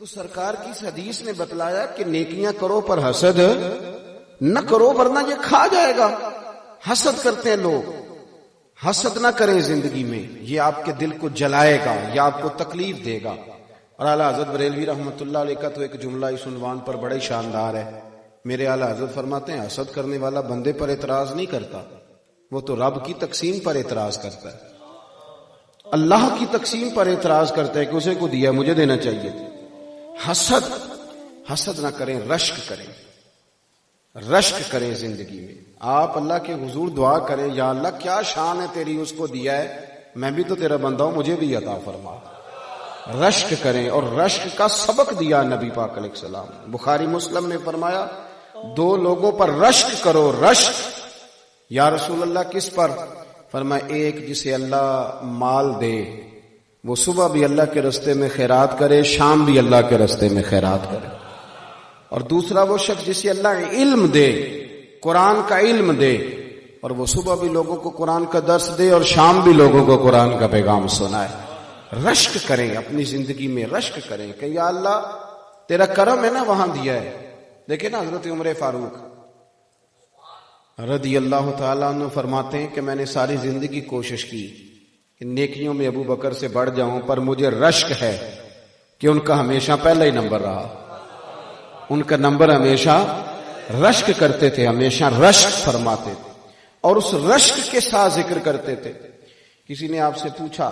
تو سرکار کی اس حدیث نے بتلایا کہ نیکیاں کرو پر حسد نہ کرو ورنہ یہ کھا جائے گا. حسد کرتے ہیں لوگ، حسد نہ کریں زندگی میں، یہ آپ کے دل کو جلائے گا، یہ آپ کو تکلیف دے گا. اور اعلیٰ حضرت بریلوی رحمۃ اللہ علیہ کا تو ایک جملہ اس عنوان پر بڑا ہی شاندار ہے. میرے اعلیٰ حضرت فرماتے ہیں حسد کرنے والا بندے پر اعتراض نہیں کرتا، وہ تو رب کی تقسیم پر اعتراض کرتا ہے، اللہ کی تقسیم پر اعتراض کرتا ہے کہ اسے کو دیا مجھے دینا چاہیے. حسد نہ کریں، رشک کریں، رشک کریں زندگی میں. آپ اللہ کے حضور دعا کریں، یا اللہ کیا شان ہے تیری، اس کو دیا ہے، میں بھی تو تیرا بندہ ہوں، مجھے بھی عطا فرما. رشک کریں. اور رشک کا سبق دیا نبی پاک علیہ السلام. بخاری مسلم میں فرمایا دو لوگوں پر رشک کرو. رشک یا رسول اللہ کس پر؟ فرمایا ایک جسے اللہ مال دے، وہ صبح بھی اللہ کے رستے میں خیرات کرے، شام بھی اللہ کے رستے میں خیرات کرے. اور دوسرا وہ شخص جسے اللہ علم دے، قرآن کا علم دے، اور وہ صبح بھی لوگوں کو قرآن کا درس دے اور شام بھی لوگوں کو قرآن کا پیغام سنائے. رشک کریں، اپنی زندگی میں رشک کریں کہ یا اللہ تیرا کرم ہے نا وہاں دیا ہے. دیکھیں نا حضرت عمر فاروق رضی اللہ تعالیٰ عنہ فرماتے ہیں کہ میں نے ساری زندگی کوشش کی کہ نیکیوں میں ابو بکر سے بڑھ جاؤں، پر مجھے رشک ہے کہ ان کا ہمیشہ پہلا ہی نمبر رہا. ان کا نمبر ہمیشہ رشک کرتے تھے، ہمیشہ رشک فرماتے تھے اور اس رشک کے ساتھ ذکر کرتے تھے. کسی نے آپ سے پوچھا،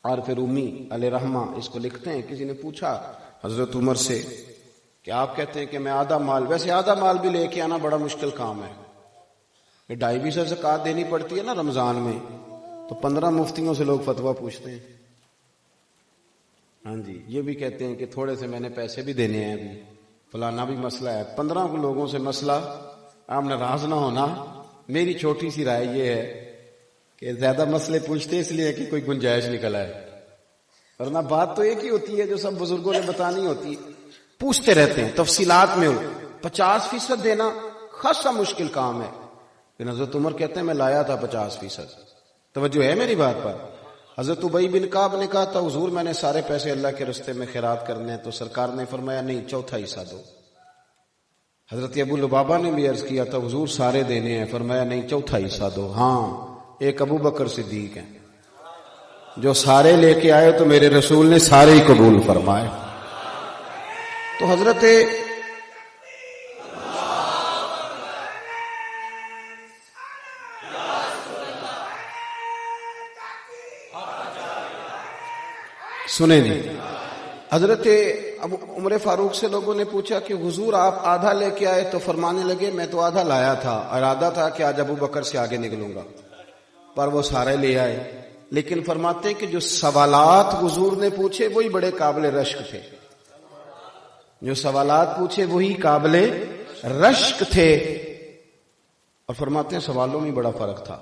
عارف رومی علیہ رحمہ اس کو لکھتے ہیں، کسی نے پوچھا حضرت عمر سے کہ آپ کہتے ہیں کہ میں آدھا مال، ویسے آدھا مال بھی لے کے آنا بڑا مشکل کام ہے، کہ 2.5 زکوٰۃ دینی پڑتی ہے نا رمضان میں، تو 15 مفتیوں سے لوگ فتویٰ پوچھتے ہیں. ہاں جی، یہ بھی کہتے ہیں کہ تھوڑے سے میں نے پیسے بھی دینے ہیں، ابھی فلانا بھی مسئلہ ہے. 15 لوگوں سے مسئلہ، آپ ناراض نہ ہونا. میری چھوٹی سی رائے یہ ہے کہ زیادہ مسئلے پوچھتے اس لیے کہ کوئی گنجائش نکل آئے، ورنہ بات تو ایک ہی ہوتی ہے جو سب بزرگوں نے بتانی ہوتی ہے. پوچھتے رہتے ہیں تفصیلات میں. 50% دینا خاصا مشکل کام ہے، لیکن حضرت عمر کہتے ہیں میں لایا تھا 50%. توجہ ہے میری بات پر؟ حضرت ابی بن کعب نے کہا تھا حضور میں نے سارے پیسے اللہ کے رستے میں خیرات کرنے ہیں، تو سرکار نے فرمایا نہیں، 1/4 حصہ دو. حضرت ابو لبابہ نے بھی عرض کیا تھا حضور سارے دینے ہیں، فرمایا نہیں، 1/4 حصہ دو. ہاں ایک ابو بکر صدیق ہیں جو سارے لے کے آئے تو میرے رسول نے سارے ہی قبول فرمائے. تو حضرت سنیں جی، حضرت عمر فاروق سے لوگوں نے پوچھا کہ حضور آپ آدھا لے کے آئے، تو فرمانے لگے میں تو آدھا لایا تھا، ارادہ تھا کہ آج ابو بکر سے آگے نکلوں گا، پر وہ سارے لے آئے. لیکن فرماتے ہیں کہ جو سوالات حضور نے پوچھے وہی بڑے قابل رشک تھے، جو سوالات پوچھے وہی قابل رشک تھے. اور فرماتے ہیں سوالوں میں بڑا فرق تھا.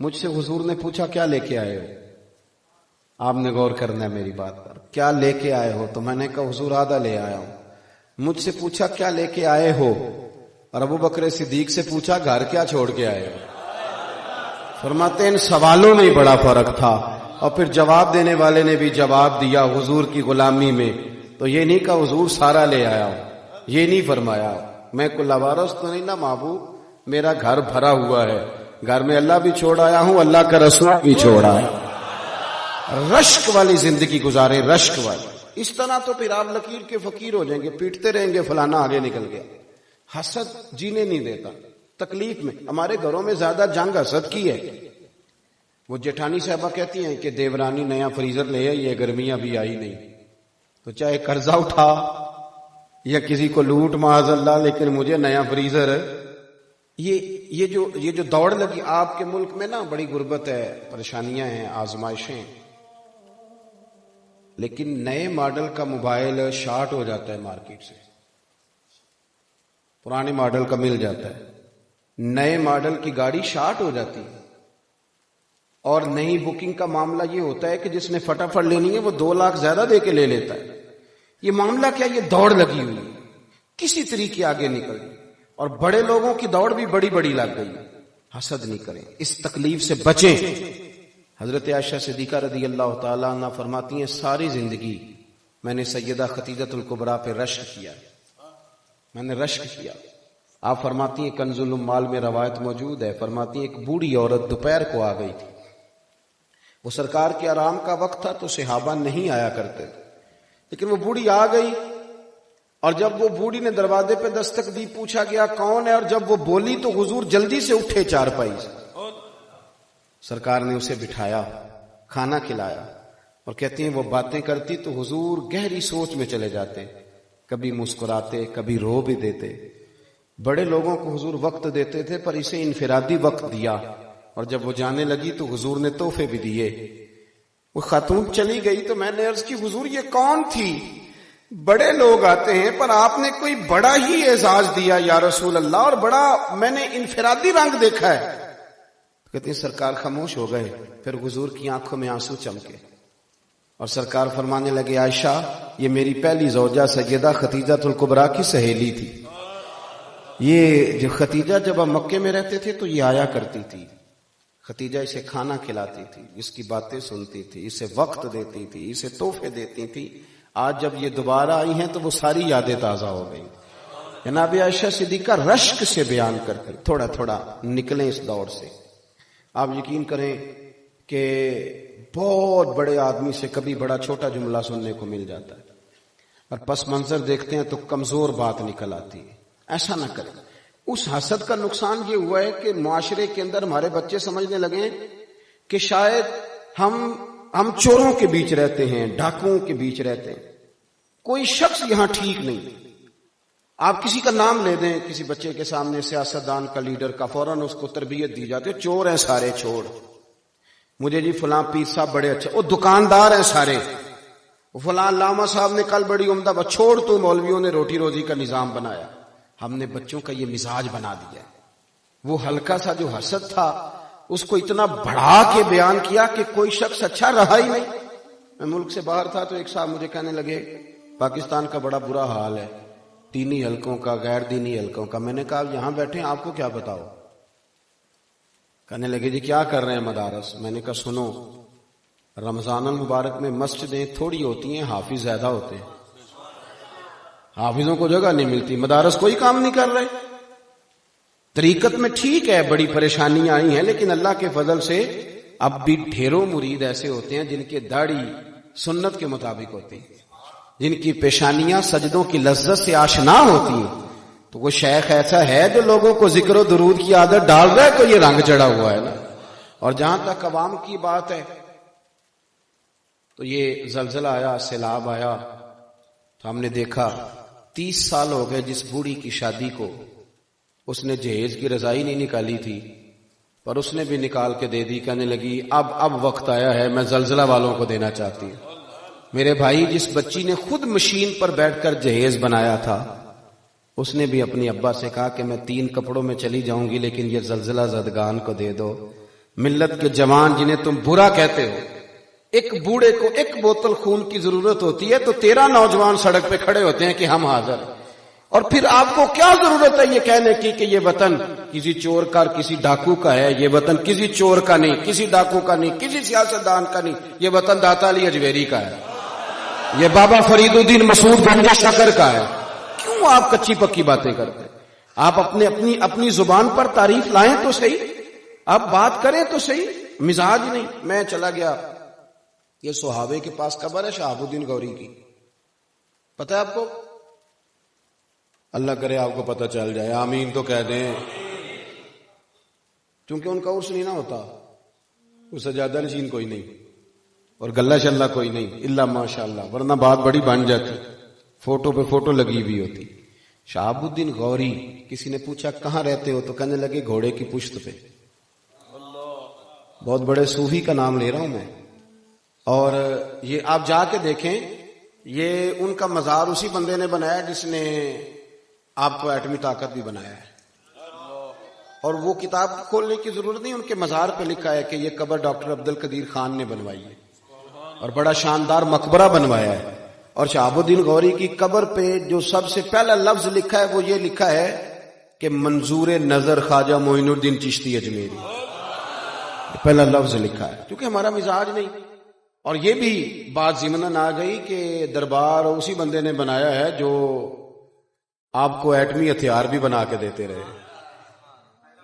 مجھ سے حضور نے پوچھا کیا لے کے آئے ہو، آپ نے غور کرنا ہے میری بات پر، کیا لے کے آئے ہو؟ تو میں نے کہا حضور آدھا لے آیا ہوں. مجھ سے پوچھا کیا لے کے آئے ہو، اور ابو بکر صدیق سے پوچھا گھر کیا چھوڑ کے آئے ہو. فرماتے ہیں ان سوالوں میں بڑا فرق تھا. اور پھر جواب دینے والے نے بھی جواب دیا حضور کی غلامی میں، تو یہ نہیں کہا حضور سارا لے آیا ہوں، یہ نہیں فرمایا میں کو لوارث تو نہیں نا محبوب، میرا گھر بھرا ہوا ہے، گھر میں اللہ بھی چھوڑ آیا ہوں، اللہ کا رسول بھی چھوڑ آیا. رشک والی زندگی گزارے، رشک والی. اس طرح تو پھر آپ لکیر کے فقیر ہو جائیں گے، پیٹتے رہیں گے فلانا آگے نکل گیا. حسد جینے نہیں دیتا. تکلیف میں ہمارے گھروں میں زیادہ جنگ حسد کی ہے. وہ جیٹھانی صاحبہ کہتی ہیں کہ دیورانی نیا فریزر لے آئی ہے، گرمیاں بھی آئی نہیں، تو چاہے قرضہ اٹھا یا کسی کو لوٹ معاذ اللہ، لیکن مجھے نیا فریزر. یہ جو دوڑ لگی آپ کے ملک میں نا، بڑی غربت ہے، پریشانیاں ہیں، آزمائشیں، لیکن نئے ماڈل کا موبائل شارٹ ہو جاتا ہے مارکیٹ سے، پرانے ماڈل کا مل جاتا ہے. نئے ماڈل کی گاڑی شارٹ ہو جاتی ہے. اور نئی بکنگ کا معاملہ یہ ہوتا ہے کہ جس نے فٹافٹ لینی ہے وہ 2 لاکھ زیادہ دے کے لے لیتا ہے. یہ معاملہ کیا، یہ دوڑ لگی ہوئی، کسی طریقے آگے نکل گئی. اور بڑے لوگوں کی دوڑ بھی بڑی بڑی لگ گئی. حسد نہیں کریں، اس تکلیف سے بچیں. حضرت عائشہ صدیقہ رضی اللہ تعالیٰ عنہ فرماتی ہیں ساری زندگی میں نے سیدہ خدیجۃ الکبریٰ پہ رشک کیا، میں نے رشک کیا۔ آپ فرماتی ہیں کنز الاموال میں روایت موجود ہے، فرماتی ہیں ایک بوڑھی عورت دوپہر کو آ گئی تھی، وہ سرکار کے آرام کا وقت تھا تو صحابہ نہیں آیا کرتے تھے، لیکن وہ بوڑھی آ گئی، اور جب وہ بوڑھی نے دروازے پہ دستک دی، پوچھا گیا کون ہے، اور جب وہ بولی تو حضور جلدی سے اٹھے چارپائی سے، سرکار نے اسے بٹھایا، کھانا کھلایا، اور کہتی ہیں وہ باتیں کرتی تو حضور گہری سوچ میں چلے جاتے، کبھی مسکراتے کبھی رو بھی دیتے۔ بڑے لوگوں کو حضور وقت دیتے تھے پر اسے انفرادی وقت دیا، اور جب وہ جانے لگی تو حضور نے تحفے بھی دیے۔ وہ خاتون چلی گئی تو میں نے عرض کی حضور یہ کون تھی؟ بڑے لوگ آتے ہیں پر آپ نے کوئی بڑا ہی اعزاز دیا یا رسول اللہ، اور بڑا میں نے انفرادی رنگ دیکھا ہے۔ کہتے ہیں سرکار خاموش ہو گئے، پھر حضور کی آنکھوں میں آنسو چمکے اور سرکار فرمانے لگے عائشہ یہ میری پہلی زوجہ سیدہ خدیجۃ الکبریٰ کی سہیلی تھی، یہ جو خدیجہ جب ہم مکے میں رہتے تھے تو یہ آیا کرتی تھی، خدیجہ اسے کھانا کھلاتی تھی، اس کی باتیں سنتی تھی، اسے وقت دیتی تھی، اسے تحفے دیتی تھی۔ آج جب یہ دوبارہ آئی ہیں تو وہ ساری یادیں تازہ ہو گئی۔ جناب عائشہ صدیقہ رشک سے بیان کرتی، تھوڑا تھوڑا نکلیں اس دور سے۔ آپ یقین کریں کہ بہت بڑے آدمی سے کبھی بڑا چھوٹا جملہ سننے کو مل جاتا ہے، اور پس منظر دیکھتے ہیں تو کمزور بات نکل آتی ہے۔ ایسا نہ کریں۔ اس حسد کا نقصان یہ ہوا ہے کہ معاشرے کے اندر ہمارے بچے سمجھنے لگے کہ شاید ہم چوروں کے بیچ رہتے ہیں، ڈاکوؤں کے بیچ رہتے ہیں، کوئی شخص یہاں ٹھیک نہیں۔ آپ کسی کا نام لے دیں کسی بچے کے سامنے، سیاستدان کا، لیڈر کا، فوراً اس کو تربیت دی جاتی ہے، چور ہیں سارے، چھوڑ مجھے جی فلاں پیر صاحب بڑے اچھے، وہ دکاندار ہیں سارے، فلاں علامہ صاحب نے کل بڑی عمدہ بات، چھوڑ تو مولویوں نے روٹی روزی کا نظام بنایا۔ ہم نے بچوں کا یہ مزاج بنا دیا، وہ ہلکا سا جو حسد تھا اس کو اتنا بڑھا کے بیان کیا کہ کوئی شخص اچھا رہا ہی نہیں۔ میں ملک سے باہر تھا تو ایک صاحب مجھے کہنے لگے پاکستان کا بڑا برا حال ہے، دینی حلقوں کا، غیر دینی حلقوں کا۔ میں نے کہا یہاں بیٹھے آپ کو کیا بتاؤ؟ کہنے لگے جی کیا کر رہے ہیں مدارس؟ میں نے کہا سنو، رمضان المبارک میں مسجدیں تھوڑی ہوتی ہیں، حافظ زیادہ ہوتے ہیں، حافظوں کو جگہ نہیں ملتی، مدارس کوئی کام نہیں کر رہے۔ طریقت میں ٹھیک ہے بڑی پریشانیاں آئی ہیں، لیکن اللہ کے فضل سے اب بھی ڈھیروں مرید ایسے ہوتے ہیں جن کے داڑھی سنت کے مطابق ہوتی ہیں، جن کی پیشانیاں سجدوں کی لذت سے آشنا ہوتی ہیں۔ تو وہ شیخ ایسا ہے جو لوگوں کو ذکر و درود کی عادت ڈال رہا ہے، تو یہ رنگ چڑھا ہوا ہے نا۔ اور جہاں تک عوام کی بات ہے تو یہ زلزلہ آیا، سیلاب آیا تو ہم نے دیکھا 30 سال ہو گئے جس بوڑھی کی شادی کو، اس نے جہیز کی رضائی نہیں نکالی تھی، پر اس نے بھی نکال کے دے دی، کہنے لگی اب وقت آیا ہے، میں زلزلہ والوں کو دینا چاہتی ہوں۔ میرے بھائی جس بچی نے خود مشین پر بیٹھ کر جہیز بنایا تھا، اس نے بھی اپنی ابا سے کہا کہ میں 3 کپڑوں میں چلی جاؤں گی لیکن یہ زلزلہ زدگان کو دے دو۔ ملت کے جوان جنہیں تم برا کہتے ہو، ایک بوڑھے کو 1 بوتل خون کی ضرورت ہوتی ہے تو 13 نوجوان سڑک پہ کھڑے ہوتے ہیں کہ ہم حاضر ہیں، اور پھر آپ کو کیا ضرورت ہے یہ کہنے کی کہ یہ وطن کسی چور کا، کسی ڈاکو کا ہے؟ یہ وطن کسی چور کا نہیں، کسی ڈاکو کا نہیں، کسی سیاستدان کا نہیں، یہ وطن داتا علی اجمیری کا ہے، یہ بابا فرید الدین مسعود گنج شکر کا ہے۔ کیوں آپ کچی پکی باتیں کرتے ہیں؟ آپ اپنی زبان پر تعریف لائیں تو صحیح، آپ بات کریں تو صحیح، مزاج نہیں۔ میں چلا گیا، یہ صحابے کے پاس قبر ہے شہاب الدین غوری کی، پتہ ہے آپ کو؟ اللہ کرے آپ کو پتہ چل جائے، آمین تو کہہ دیں۔ چونکہ ان کا عرس نہیں نہ ہوتا، وہ سجادہ نشین کوئی نہیں اور گلہ شلہ کوئی نہیں، الا ماشاء اللہ، ورنہ بات بڑی بن جاتی، فوٹو پہ فوٹو لگی ہوئی ہوتی۔ شہاب الدین غوری، کسی نے پوچھا کہاں رہتے ہو تو کہنے لگے گھوڑے کی پشت پہ۔ بہت بڑے صوفی کا نام لے رہا ہوں میں، اور یہ آپ جا کے دیکھیں، یہ ان کا مزار اسی بندے نے بنایا جس نے آپ کو ایٹمی طاقت بھی بنایا ہے، اور وہ کتاب کھولنے کی ضرورت نہیں، ان کے مزار پہ لکھا ہے کہ یہ قبر ڈاکٹر عبد القدیر خان نے بنوائی ہے، اور بڑا شاندار مقبرہ بنوایا ہے۔ اور شہاب الدین غوری کی قبر پہ جو سب سے پہلا لفظ لکھا ہے وہ یہ لکھا ہے کہ منظور نظر خواجہ معین الدین چشتی اجمیری، پہلا لفظ لکھا ہے، کیونکہ ہمارا مزاج نہیں۔ اور یہ بھی بات ضمناً آ گئی کہ دربار اسی بندے نے بنایا ہے جو آپ کو ایٹمی ہتھیار بھی بنا کے دیتے رہے،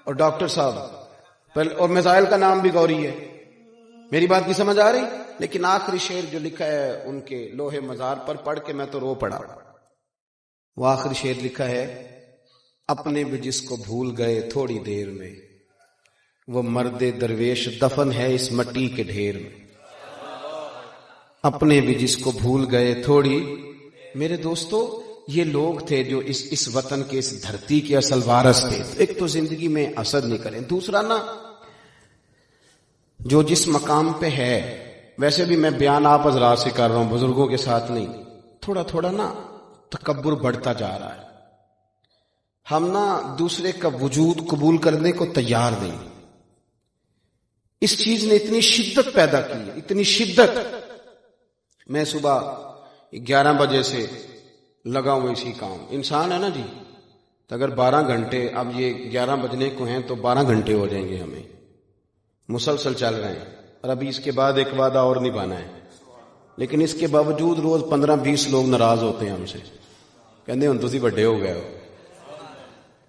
اور ڈاکٹر صاحب اور میزائل کا نام بھی گوری ہے. میری بات کی سمجھ آ رہی؟ لیکن آخری شعر جو لکھا ہے ان کے لوہے مزار پر پڑھ کے میں تو رو پڑا. وہ آخری شعر لکھا ہے، اپنے بھی جس کو بھول گئے تھوڑی دیر میں، وہ مرد درویش دفن ہے اس مٹی کے ڈھیر میں. اپنے بھی جس کو بھول گئے تھوڑی. میرے دوستو، یہ لوگ تھے جو اس وطن کے، اس دھرتی کے اصل وارث تھے. ایک تو زندگی میں اثر نہیں کریں، دوسرا نا جو جس مقام پہ ہے، ویسے بھی میں بیان آپ حضرات سے کر رہا ہوں، بزرگوں کے ساتھ نہیں، تھوڑا تھوڑا نا تکبر بڑھتا جا رہا ہے. ہم نا دوسرے کا وجود قبول کرنے کو تیار نہیں. اس چیز نے اتنی شدت پیدا کی، اتنی شدت. میں صبح 11 بجے سے لگا ہوں اسی کام. انسان ہے نا جی، تو اگر 12 گھنٹے، اب یہ 11 بجنے کو ہیں تو 12 گھنٹے ہو جائیں گے، ہمیں مسلسل چل رہے ہیں. اور ابھی اس کے بعد ایک وعدہ اور نبھانا ہے. لیکن اس کے باوجود روز 15-20 لوگ ناراض ہوتے ہیں ہم سے، کہتے ہیں تسی بڑے ہو گئے ہو.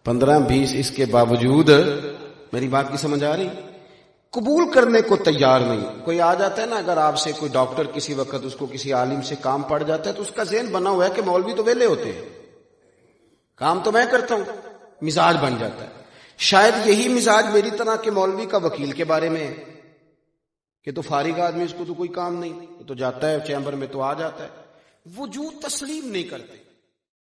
15-20 اس کے باوجود، میری بات کی سمجھ آ رہی، قبول کرنے کو تیار نہیں. کوئی آ جاتا ہے نا، اگر آپ سے کوئی ڈاکٹر کسی وقت اس کو کسی عالم سے کام پڑ جاتا ہے تو اس کا ذہن بنا ہوا ہے کہ مولوی تو ویلے ہوتے ہیں، کام تو میں کرتا ہوں، مزاج بن جاتا ہے. شاید یہی مزاج میری طرح کے مولوی کا وکیل کے بارے میں ہے کہ تو فارغ آدمی، اس کو تو کوئی کام نہیں، تو جاتا ہے چیمبر میں تو آ جاتا ہے. وجود تسلیم نہیں کرتے.